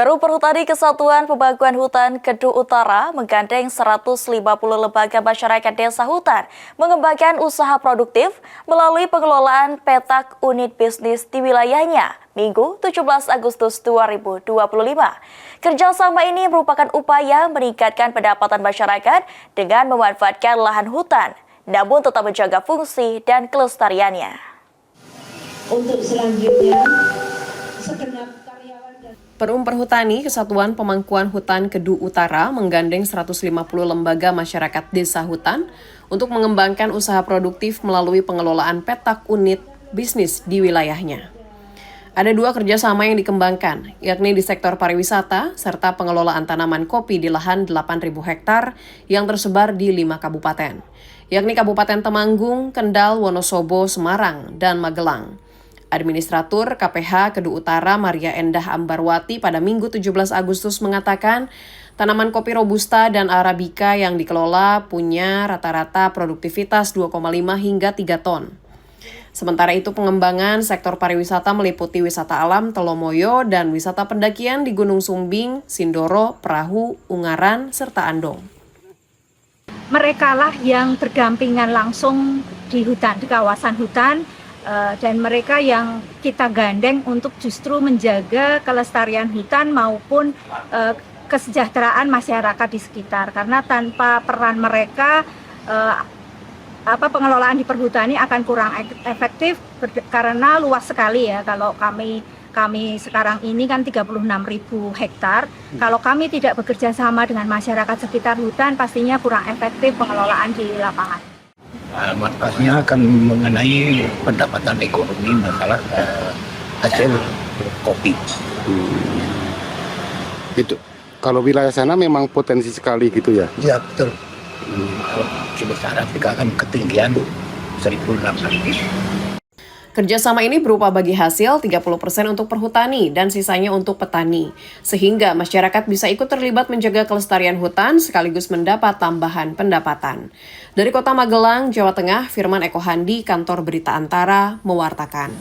Perum Perhutani Kesatuan Pembangunan Hutan Kedu Utara menggandeng 150 lembaga masyarakat desa hutan mengembangkan usaha produktif melalui pengelolaan petak unit bisnis di wilayahnya Minggu 17 Agustus 2025. Kerjasama ini merupakan upaya meningkatkan pendapatan masyarakat dengan memanfaatkan lahan hutan, namun tetap menjaga fungsi dan kelestariannya. Untuk selanjutnya, segenap Perum Perhutani Kesatuan Pemangkuan Hutan Kedu Utara menggandeng 150 lembaga masyarakat desa hutan untuk mengembangkan usaha produktif melalui pengelolaan petak unit bisnis di wilayahnya. Ada dua kerjasama yang dikembangkan, yakni di sektor pariwisata serta pengelolaan tanaman kopi di lahan 8.000 hektar yang tersebar di 5 kabupaten, yakni Kabupaten Temanggung, Kendal, Wonosobo, Semarang, dan Magelang. Administratur KPH Kedu Utara Maria Endah Ambarwati pada Minggu 17 Agustus mengatakan tanaman kopi Robusta dan Arabica yang dikelola punya rata-rata produktivitas 2,5 hingga 3 ton. Sementara itu pengembangan sektor pariwisata meliputi wisata alam Telomoyo dan wisata pendakian di Gunung Sumbing, Sindoro, Perahu, Ungaran, serta Andong. Mereka lah yang berdampingan langsung di hutan, di kawasan hutan, dan mereka yang kita gandeng untuk justru menjaga kelestarian hutan maupun kesejahteraan masyarakat di sekitar. Karena tanpa peran mereka, pengelolaan di perhutani akan kurang efektif karena luas sekali ya. Kalau kami sekarang ini kan 36.000 hektar. Kalau kami tidak bekerja sama dengan masyarakat sekitar hutan, pastinya kurang efektif pengelolaan di lapangan. Manfaatnya akan mengenai pendapatan ekonomi masalah hasil kopi. Itu kalau wilayah sana memang potensi sekali gitu ya? Ya betul. Sebesar Afrika akan ketinggian 1.600. Kerjasama ini berupa bagi hasil 30% untuk perhutani dan sisanya untuk petani, sehingga masyarakat bisa ikut terlibat menjaga kelestarian hutan sekaligus mendapat tambahan pendapatan. Dari Kota Magelang, Jawa Tengah, Firman Eko Handi, Kantor Berita Antara, mewartakan.